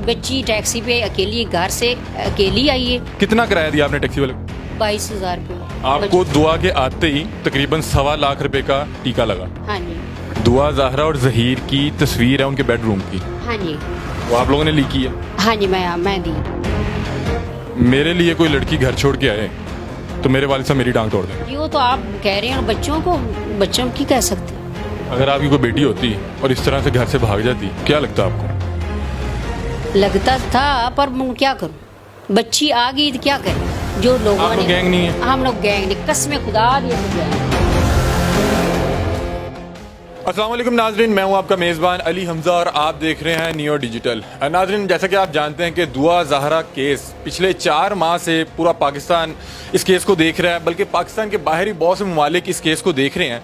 बच्ची टैक्सी पे अकेली घर से अकेली आई है। कितना किराया दिया आपने टैक्सी वाले को? 22,000 रुपये। आपको दुआ के आते ही तकरीबन 1.25 लाख रुपए का टीका लगा। हाँ जी। दुआ, ज़हरा और ज़हीर की तस्वीर है उनके बेडरूम की, हाँ जी। वो आप लोगों ने ली की है? हाँ जी, मैं दी। मेरे लिए कोई लड़की घर छोड़ के आए तो मेरे वालिद साहब मेरी टांग तोड़ देंगे। जी वो तो आप कह रहे हैं, बच्चों की कह सकते हैं। अगर आपकी कोई बेटी होती और इस तरह से घर से भाग जाती, क्या लगता आपको? लगता था, पर मैं क्या करूं, बच्ची आ गई तो क्या करें। जो लोगों आप लोग गैंग नहीं है? हम लोग गैंग नहीं, कसमें खुदा दी गैंग। अस्सलाम वालेकुम नाजरीन, मैं हूं आपका मेज़बान अली हमज़ा और आप देख रहे हैं नियो डिजिटल। नाजरीन, जैसा कि आप जानते हैं कि दुआ ज़हरा केस पिछले 4 माह से पूरा पाकिस्तान इस केस को देख रहा है, बल्कि पाकिस्तान के बाहरी बहुत से ममालिक इस केस को देख रहे हैं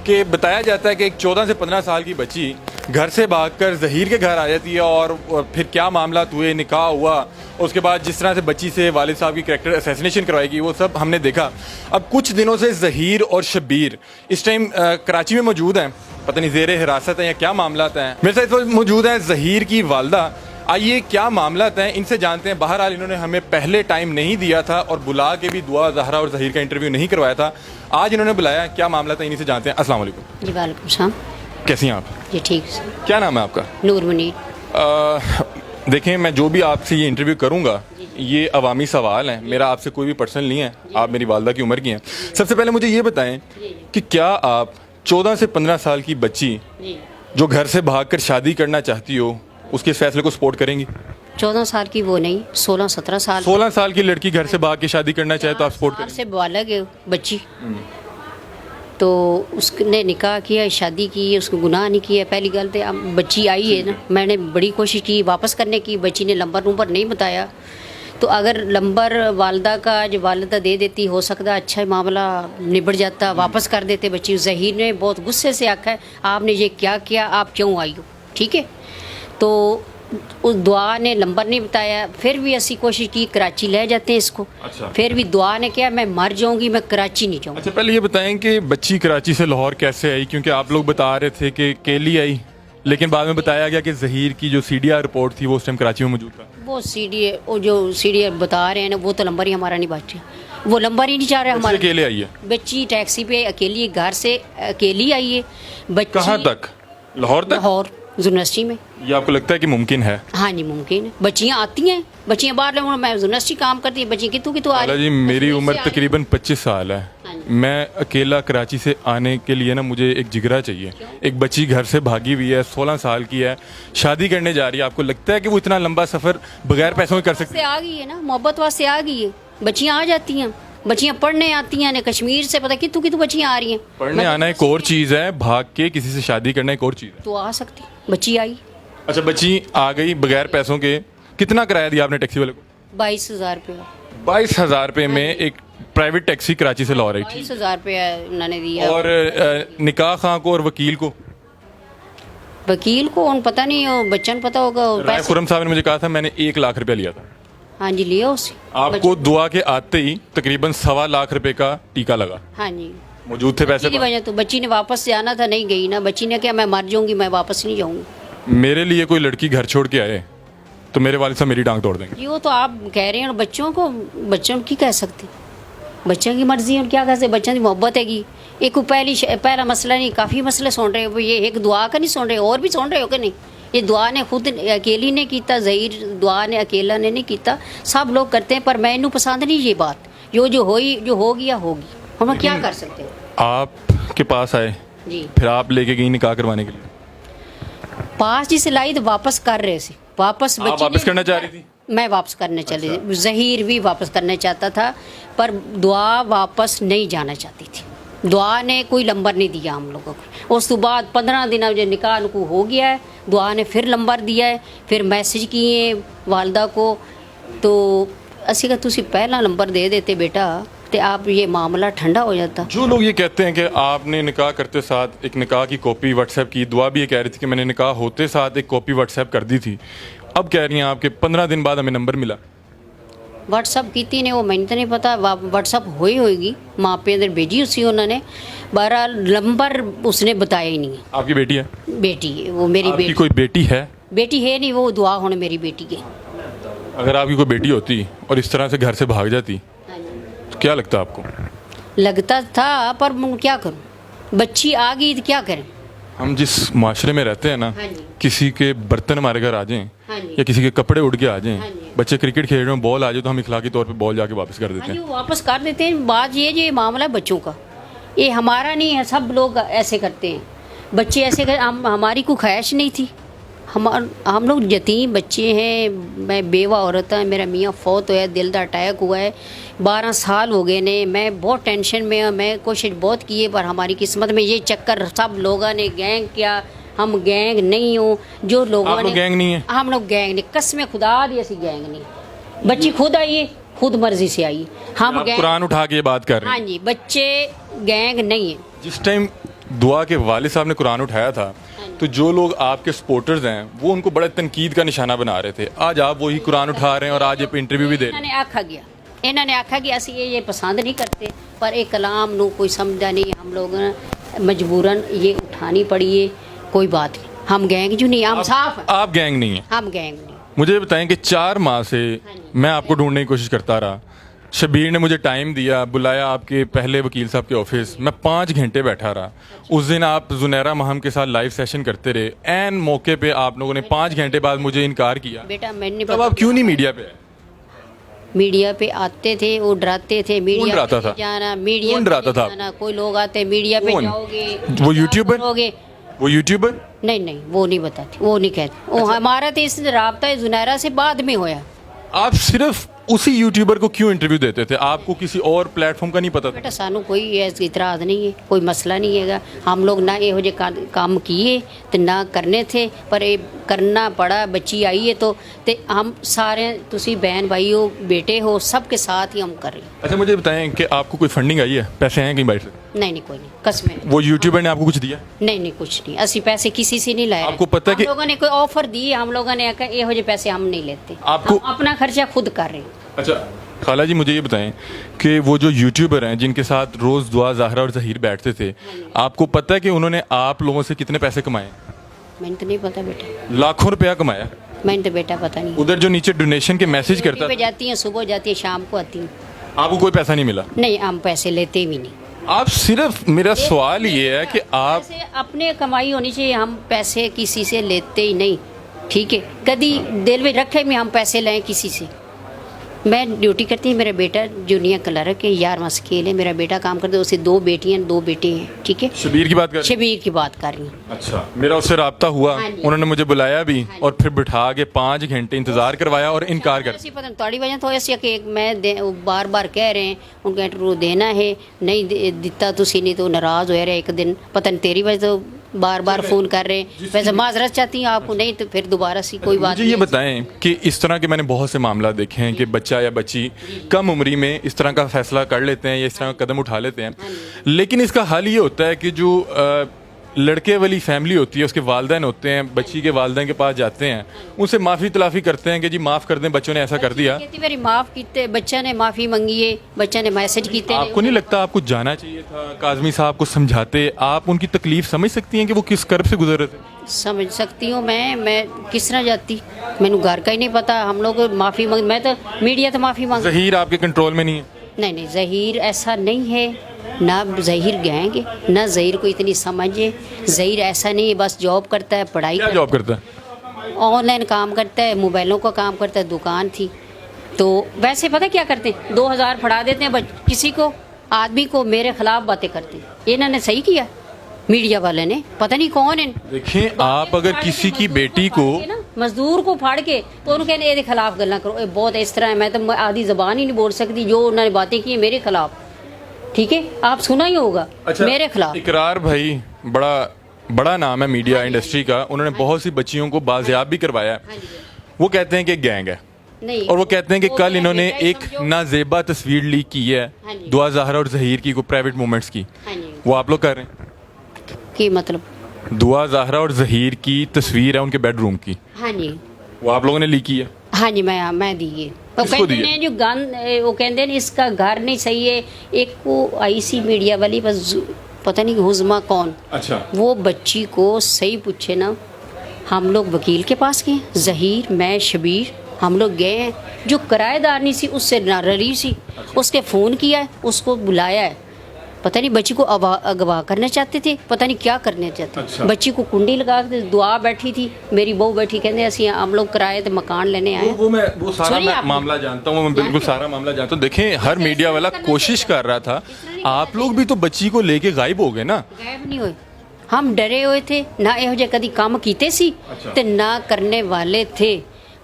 कि बताया जाता है कि एक 14 से 15 साल की बच्ची घर से भागकर ज़हीर के घर आ जाती है और फिर क्या मामला हुए, निकाह हुआ, उसके बाद जिस तरह से बच्ची से वालिद साहब की कैरेक्टर असैसिनेशन करवाएगी, वो सब हमने देखा। अब कुछ दिनों से ज़हीर और शब्बीर इस टाइम कराची में मौजूद हैं, पता नहीं ज़ेरे हिरासत है या क्या मामला हैं। मेरे साथ इस वक्त मौजूद है ज़हीर की वालदा। आइए क्या मामला हैं इनसे जानते हैं। बहरहाल इन्होंने हमें पहले टाइम नहीं दिया था और बुला के भी दुआ, ज़हरा और ज़हीर का इंटरव्यू नहीं करवाया था। आज इन्होंने बुलाया, क्या मामला था इन्हीं से जानते हैं। अस्सलाम वालेकुम। जी वालेकुम सलाम। कैसी हैं आप? जी ठीक। क्या नाम है आपका? नूर मुनीर। देखें, मैं जो भी आपसे ये इंटरव्यू करूंगा ये अवामी सवाल हैं, मेरा आपसे कोई भी पर्सनल नहीं है। आप मेरी वालदा की उम्र की हैं। सबसे पहले मुझे ये बताएं कि क्या आप 14 से 15 साल की बच्ची जो घर से भागकर शादी करना चाहती हो उसके इस फैसले को सपोर्ट करेंगी? 14 साल की वो नहीं, 16-17 साल। 16 साल की लड़की घर से भाग के शादी करना चाहे तो आप सपोर्ट करेंगे? से बालग है बच्ची, तो उसने निकाह किया, शादी की, उसको गुनाह नहीं किया। पहली गल तो अब बच्ची आई है ना, मैंने बड़ी कोशिश की वापस करने की, बच्ची ने नंबर नहीं बताया। तो अगर नंबर वालदा का जो वालदा दे देती, हो सकता अच्छा मामला निबड़ जाता, वापस कर देते बच्ची। ज़हीर ने बहुत गुस्से से आखा है, आपने ये क्या किया, आप क्यों आई हो, ठीक है। तो उस दुआ ने नंबर नहीं बताया, फिर भी ऐसी कोशिश की, कराची ले जाते हैं इसको। अच्छा। फिर भी दुआ ने कहा मैं मर जाऊंगी, मैं कराची नहीं जाऊंगी। अच्छा, पहले ये बताएं कि बच्ची कराची से लाहौर कैसे आई, क्योंकि आप लोग बता रहे थे कि केली आई, लेकिन बाद में बताया गया कि ज़हीर की जो CDR रिपोर्ट थी वो उस टाइम कराची में मौजूद था। वो CDR बता रहे हैं ना, वो तो नंबर ही हमारा नहीं बचा, वो नंबर ही नहीं चाह रहा हमारा। अकेले आई है बच्ची टैक्सी पे अकेली घर से अकेली आई है। बच्ची कहाँ तक? लाहौर तक? लाहौर यूनिवर्सिटी में। ये आपको लगता है कि मुमकिन है? हाँ जी मुमकिन है। बच्चियाँ आती हैं, बच्चियाँ बाहर, मैं यूनिवर्सिटी काम करती है, बच्ची कितू आ जी मेरी उम्र तकरीबन 25 साल है। मैं अकेला कराची से आने के लिए ना मुझे एक जिगरा चाहिए। एक बच्ची घर से भागी हुई है, 16 साल की है, शादी करने जा रही है। आपको लगता है कि वो इतना लंबा सफ़र बगैर पैसों के कर सकती है? आ गई है ना, मोहब्बत वास्ते आ गई है। बच्चियाँ आ जाती हैं, बच्चियाँ पढ़ने आती हैं, कश्मीर से पता कितू बच्चियाँ आ रही हैं। पढ़ने आना एक और चीज़ है, भाग के किसी से शादी करना एक और चीज़ है। तो आ सकती, बच्ची आई। अच्छा, बच्ची आ गई बगैर पैसों के। कितना किराया दिया आपने टैक्सी वाले को? 22,000 रुपये। 22,000 रुपये में एक प्राइवेट टैक्सी कराची से लाहौर आई थी। 22,000 रुपये उन्होंने दिया। और निकाह खां को और वकील को उन पता नहीं, हो बच्चन पता होगा। राय खुरम साहब ने मुझे कहा था मैंने 1 लाख रुपया लिया था। हाँ जी लिया उससे। आपको दुआ के आते ही तकरीबन 1.25 लाख रुपए का टीका लगा। हाँ जी मौजूद थे पैसे? वजह तो बच्ची ने वापस जाना था, नहीं गई ना। बच्ची ने क्या, मैं मर जाऊंगी, मैं वापस नहीं जाऊंगी। मेरे लिए कोई लड़की घर छोड़ के आए तो मेरे वालिद साहब मेरी टांग तोड़ देंगे। जी वो तो आप कह रहे हैं, बच्चों की कह सकते, बच्चों की मर्जी है, क्या कह सकते, बच्चों की मोहब्बत है कि एक पहला मसला नहीं, काफ़ी मसले सुन रहे हो। ये एक दुआ का नहीं सुन रहे, और भी सुन रहे हो कि नहीं? ये दुआ ने खुद अकेली ने किया, ज़हीर दुआ ने अकेला ने नहीं किया, सब लोग करते हैं। पर मैनू पसंद नहीं ये बात, जो हो गया होगी, हम क्या कर सकते हैं। आपके पास आए जी, फिर आप लेके गई निकाह करवाने के लिए? पास जिसे लाई तो वापस कर रहे थे, वापस वापस करना चाह रही थी? मैं वापस करने चली थी। ज़हीर भी वापस करना चाहता था, पर दुआ वापस नहीं जाना चाहती थी। दुआ ने कोई नंबर नहीं दिया हम लोगों को। उस तो बाद 15 दिन जो निकाह को हो गया है, दुआ ने फिर नंबर दिया है, फिर मैसेज किए वालदा को। तो असी का तुसी पहला नंबर दे देते बेटा, तो आप ये मामला ठंडा हो जाता। जो लोग ये कहते हैं कि आपने निकाह करते साथ एक निकाह की कॉपी व्हाट्सएप की, दुआ भी ये कह रही थी कि मैंने निकाह होते साथ एक कॉपी व्हाट्सएप कर दी थी, अब कह रही हैं आपके 15 दिन बाद हमें नंबर मिला। व्हाट्सअप की ने वो मैंने तो नहीं पता, व्हाट्सअप हुई होगी, माँ पे अंदर भेजी उसी उन्होंने। बहरहाल नंबर उसने बताया ही नहीं है। आपकी बेटी है? बेटी है वो, मेरी आपकी बेटी। कोई बेटी है? बेटी है नहीं, वो दुआ होने मेरी बेटी के। अगर आपकी कोई बेटी होती और इस तरह से घर से भाग जाती तो क्या लगता आपको? लगता था, पर मैं क्या करूं, बच्ची आ गई तो क्या करें। हम जिस माशरे में रहते हैं ना, हाँ जी। किसी के बर्तन हमारे घर आ जाएं हाँ जी। या किसी के कपड़े उड़ के आ जाएं, हाँ जी। बच्चे क्रिकेट खेल रहे हो, बॉल आ जाए तो हम इखलाकी तौर पे बॉल जाके वापस कर देते हाँ जी, हैं। वो वापस कर देते हैं। बात ये मामला है बच्चों का, ये हमारा नहीं है, सब लोग ऐसे करते हैं। बच्चे ऐसे कर, हमारी कोई ख्वाहिश नहीं थी। हम लोग यतीम बच्चे हैं, मैं बेवा औरत है, मेरा मियाँ फौत हुआ है, दिल का अटैक हुआ है, 12 साल हो गए ने। मैं बहुत टेंशन में हूँ, मैं कोशिश बहुत की है, पर हमारी किस्मत में ये चक्कर, सब लोगों ने गैंग किया। हम गैंग नहीं हो, जो लोगों आप ने लोग गैंग नहीं है? हम लोग गैंग नहीं, कसम खुदा दी ऐसी गैंग नहीं। बच्ची खुद आई है, खुद मर्जी से आई। हम आप गैंग, कुरान उठा के ये बात कर रहे हाँ हैं। जी, बच्चे गैंग नहीं है। जिस टाइम दुआ के वालिद साहब ने कुरान उठाया था तो जो लोग आपके सपोर्टर्स हैं वो उनको बड़ा तनकीद का निशाना बना रहे थे। आज आप वही कुरान उठा रहे हैं और आज ये इंटरव्यू भी दे रहे हैं। इन्होंने आखा कि असं ये पसंद नहीं करते, पर एक कलाम नू कोई समझा नहीं, हम लोग मजबूरन ये उठानी पड़ी है। कोई बात नहीं, हम गैंग जो नहीं, हम साफ हैं। आप गैंग नहीं है? हम गैंग नहीं। मुझे ये बताएं कि 4 माह से मैं आपको ढूंढने की कोशिश करता रहा। शबीर ने मुझे टाइम दिया, बुलाया आपके पहले वकील साहब के ऑफिस, मैं 5 घंटे बैठा रहा। उस दिन आप जुनैरा महम के साथ लाइव सेशन करते रहे, एन मौके पे आप लोगों ने 5 घंटे बाद मुझे इनकार किया। बेटा मैंने तब आप क्यों नहीं मीडिया पे आए? मीडिया पे आते थे, वो डराते थे, मीडिया डराता पे था? जाना, मीडिया कौन पे डराता था? जाना। कोई लोग आते, मीडिया पे कौन? जाओगे, वो यूट्यूबर? करोगे। वो यूट्यूबर? नहीं, वो नहीं बताते, वो नहीं कहते। वो हमारा तो इस राब्ता जुनैरा से बाद में होया। आप सिर्फ उसी यूट्यूबर को क्यों इंटरव्यू देते थे? आपको किसी और प्लेटफॉर्म का नहीं पता था? बेटा सानू कोई इतराज नहीं है, कोई मसला नहीं है। हम लोग ना यहो जे काम किए तो ना करने थे, पर ये करना पड़ा। बच्ची आई है तो ते हम सारे, तुसी बहन भाई हो, बेटे हो, सबके साथ ही हम कर रहे हैं। अच्छा मुझे बताएं कि आपको कोई फंडिंग आई है, पैसे हैं कहीं बाहर से? नहीं, कोई नहीं, कसमें। वो यूट्यूबर ने आपको कुछ दिया? नहीं, कुछ नहीं, असि पैसे किसी से नहीं लाए। आपको पता है हम कि लोगों ने कोई ऑफर दी, हम लोगों ने कहा यहो जे पैसे हम नहीं लेते, आपको- हम अपना खर्चा खुद कर रहे हैं। अच्छा खाला जी, मुझे ये बताएं कि वो जो यूट्यूबर हैं जिनके साथ रोज़ दुआ, ज़ाहरा और ज़हीर बैठते थे, आपको पता है कि उन्होंने आप लोगों से कितने पैसे कमाए? मैंने तो नहीं पता बेटा, लाखों रुपया कमाया। मैंने तो बेटा पता नहीं। उधर जो नीचे डोनेशन के मैसेज करता पे था, जाती हैं, सुबह जाती है, शाम को आती हूँ। आपको कोई पैसा नहीं मिला? नहीं, हम पैसे लेते भी नहीं। आप सिर्फ, मेरा सवाल ये है कि आप, पैसे अपने कमाई होनी चाहिए, हम पैसे किसी से लेते ही नहीं। ठीक है, कभी दिल में रखे में हम पैसे लें किसी से। मैं ड्यूटी करती हूँ, मेरा बेटा जूनियर क्लर्क है, 11वां स्केल है, मेरा बेटा काम करता है, उससे 2 बेटियाँ 2 बेटे हैं। ठीक है, शबीर की बात कर रहे हैं? शबीर की बात कर रही हूँ। अच्छा, मेरा उससे राब्ता हुआ, हाँ जी। उन्होंने मुझे बुलाया भी और फिर बिठा के 5 घंटे इंतजार करवाया और इनकार कर। ऐसी पता नहीं थोड़ी वजह तो ऐसी है कि मैं बार बार कह रहे हैं उनका इंटरव्यू देना है, नहीं दिता तुसी, नहीं तो नाराज़ हो रहे। एक दिन पता नहीं तेरी वजह तो बार बार फ़ोन कर रहे हैं। वैसे माजरत चाहती हूँ आपको, नहीं तो फिर दोबारा सी कोई बात मुझे ये नहीं। बताएं कि इस तरह के मैंने बहुत से मामला देखे हैं कि बच्चा या बच्ची कम उम्री में इस तरह का फैसला कर लेते हैं या इस तरह का कदम उठा लेते हैं, लेकिन इसका हल ये होता है कि जो लड़के वाली फैमिली होती है, उसके वालिदैन होते हैं, बच्ची के वालिदैन के पास जाते हैं, उनसे माफ़ी तलाफ़ी करते हैं कि जी माफ़ कर दें, बच्चों ने ऐसा कर दिया। कहती मेरी माफ़ कीते, बच्चा ने माफ़ी मंगी है, बच्चा ने मैसेज कीते। आपको नहीं लगता आपको जाना चाहिए था, काजमी साहब को समझाते? आप उनकी तकलीफ समझ सकती हैं कि वो किस कर्ब से गुजर रहे थे? समझ सकती हूँ मैं किस तरह जाती, मैंने घर का ही नहीं पता। हम लोग माफ़ी मांग, मैं तो मीडिया तो माफ़ी मांग। ज़हीर आपके कंट्रोल में नहीं है? नहीं, ज़हीर ऐसा नहीं है, ना ज़हीर गएंगे, ना ज़हीर को इतनी समझ है। ज़हीर ऐसा नहीं है, बस जॉब करता है, पढ़ाई क्या जॉब करता है? ऑनलाइन काम करता है, मोबाइलों का काम करता है, दुकान थी। तो वैसे पता क्या करते हैं, 2000 फड़ा देते हैं किसी को, आदमी को, मेरे खिलाफ बातें करते हैं। इन्होंने सही किया, मीडिया वाले ने, पता नहीं कौन है। देखिए, आप अगर किसी की बेटी को, मजदूर को फाड़ के तो उन्होंने कहने खिलाफ गल्ला करो, ये बहुत इस तरह है, मैं तो आधी जबान ही नहीं बोल सकती, जो उन्होंने बातें की मेरे खिलाफ। ठीक है, आप सुना ही होगा। अच्छा, मेरे खिलाफ इकरार भाई बड़ा नाम है मीडिया इंडस्ट्री का, उन्होंने बहुत सी बच्चियों को बाजियाब भी करवाया। वो कहते हैं कि गैंग है, नहीं, और वो कहते हैं कि वो कल मैं इन्होंने बेटा एक समझो। नाजेबा तस्वीर लीक की है, हाँ जी। दुआ, ज़ाहरा और ज़हीर की, कोई प्राइवेट मोमेंट्स की। हाँ जी, वो आप लोग कर रहे हैं? की मतलब, दुआ, ज़ाहरा और ज़हीर की तस्वीर है उनके बेडरूम की, हाँ जी, वो आप लोगों ने लीक की है? हाँ जी, मैं दी है। वो किसको कहते दी है? हैं जो गन, वो कहते हैं इसका घर नहीं सही है। एक वो आई सी मीडिया वाली, बस पता नहीं हुज़मा कौन, अच्छा, वो बच्ची को सही पूछे ना, हम लोग वकील के पास गए, जहीर, मैं, शबीर, हम लोग गए हैं। जो किराएदार नहीं सी उससे नाराज़ी सी, उसके फ़ोन किया है, उसको बुलाया है। पता नहीं बच्ची को अगवा करना चाहते थे, पता नहीं क्या करना चाहते। अच्छा। बच्ची को कुंडी लगा के दुआ बैठी थी, मेरी बहू बैठी, कहते असी हम लोग किराए ते मकान लेने आए। वो सारा सुनिए मैं आप- मामला जानता हूँ, मैं बिल्कुल सारा मामला जानता हूँ। देखें, हर मीडिया वाला कोशिश कर रहा था, आप लोग भी तो बच्ची को लेके गायब हो गए ना। गायब नहीं हुए, हम डरे हुए थे ना, ਇਹੋ ਜਿਹੇ कदी काम कीते सी ते ना करने वाले थे।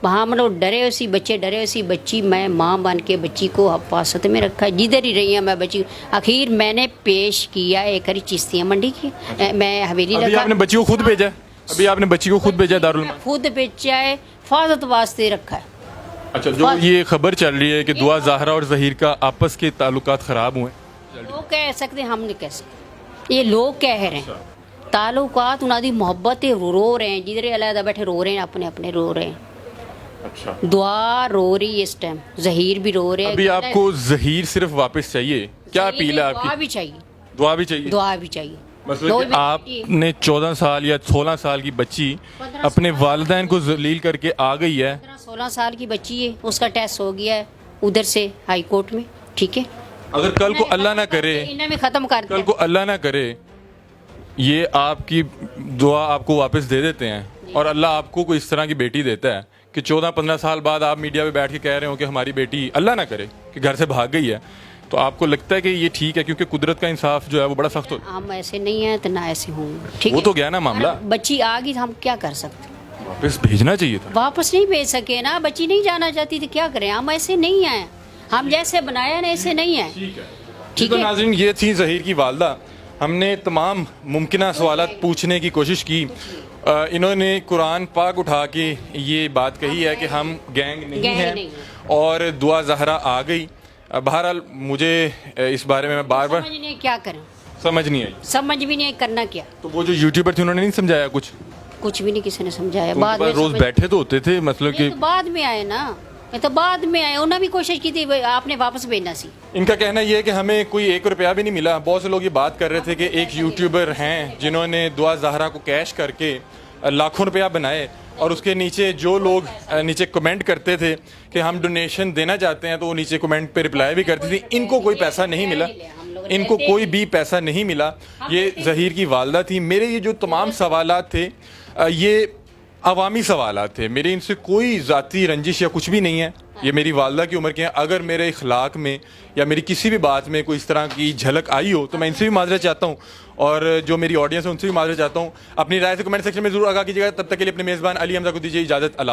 वहाँ हम लोग डरे हुए सी, बच्चे डरे हुए सी। बच्ची मैं माँ बन के बच्ची को हिफाजत में रखा, जिधर ही रही है मैं बच्ची। आखिर मैंने पेश किया एक बारी चिश्तिया मंडी की, मैं हवेली अभी रखा, आपने बच्ची को खुद भेजा है? अभी आपने बच्ची को खुद भेजा है दारुल में? खुद बेचा है, हिफाजत वास्ते रखा है। अच्छा, जो ये खबर चल रही है कि दुआ ज़हरा और ज़हीर का आपस के ताल्लुकात ख़राब हुए, लोग कह सकते, हम नहीं कह सकते, ये लोग कह रहे हैं। ताल्लुकात उन्होंने मोहब्बत रो रहे हैं, जिधर अलहदा बैठे रो रहे हैं, अपने अपने रो रहे हैं। अच्छा, दुआ रो रही है इस टाइम, जहीर भी रो रहे हैं। अभी आपको ज़हीर सिर्फ वापस चाहिए? क्या अपील है दुआ आपकी? भी चाहिए, दुआ भी चाहिए? दुआ भी चाहिए। मतलब दो कि भी चाहिए। आपने 14 साल या 16 साल की बच्ची 15 अपने वालिदैन को जलील करके आ गई है। 16 साल की बच्ची है, उसका टेस्ट हो गया है उधर से हाई कोर्ट में, ठीक है। अगर कल को अल्लाह ना करे, इन्हें भी खत्म कर कल दिया। को अल्लाह ना करे ये आपकी दुआ आपको वापस दे देते हैं और अल्लाह आपको कोई इस तरह की बेटी देता है कि 14-15 साल बाद आप मीडिया पे बैठ के कह रहे हो कि हमारी बेटी अल्लाह ना करे कि घर से भाग गई है, तो आपको लगता है कि ये ठीक है? क्योंकि कुदरत का इंसाफ जो है वो बड़ा सख्त होता हम ऐसे नहीं हैं तो ना ऐसे होंगे, ठीक है। वो है। तो गया ना मामला, बच्ची आ गई तो हम क्या कर सकते, वापस भेजना चाहिए था। वापस नहीं भेज सके ना, बच्ची नहीं जाना चाहती थी, क्या करें, हम ऐसे नहीं आए, हम जैसे बनाया ना ऐसे नहीं है। ठीक तो है। नाज़रीन, ये थी ज़हीर की वालदा। हमने तमाम मुमकिन सवालात पूछने की कोशिश की। इन्होंने कुरान पाक उठा के ये बात कही है कि हम गैंग नहीं गैंग हैं नहीं। और दुआ ज़हरा आ गई। बहरहाल मुझे इस बारे में मैं बार बार समझ नहीं क्या करें, समझ नहीं आई। समझ भी नहीं करना क्या, तो वो जो यूट्यूबर थे उन्होंने नहीं समझाया कुछ? कुछ भी नहीं किसी ने समझाया। उनके बाद में पास रोज समझ- बैठे तो होते थे, मतलब ये कि तो बाद में आए ना, ये तो बाद में आए, उन्होंने भी कोशिश की थी आपने वापस भेजना सी। इनका कहना ये है कि हमें कोई 1 रुपया भी नहीं मिला। बहुत से लोग ये बात कर रहे थे कि एक यूट्यूबर हैं जिन्होंने दुआ ज़हरा को कैश करके लाखों रुपया बनाए और उसके नीचे जो लोग नीचे कमेंट करते थे कि हम डोनेशन देना चाहते हैं, तो वो नीचे कमेंट पे रिप्लाई भी करती थी। इनको कोई पैसा नहीं मिला, इनको कोई भी पैसा नहीं मिला। ये ज़हीर की वालदा थी। मेरे ये जो तमाम सवालात थे ये अवामी सवालात थे, मेरे इनसे कोई ज़ाती रंजिश या कुछ भी नहीं है। ये मेरी वालदा की उम्र के हैं। अगर मेरे इखलाक में या मेरी किसी भी बात में कोई इस तरह की झलक आई हो तो मैं इनसे भी माजरत चाहता हूँ और जो मेरी ऑडियंस है उनसे भी माजरत चाहता हूँ। अपनी राय से कमेंट सेक्शन में ज़रूर आगाह कीजिएगा। तब तक के लिए अपने मेज़बान अली हमज़ा को दीजिए इजाज़त। अल्लाह।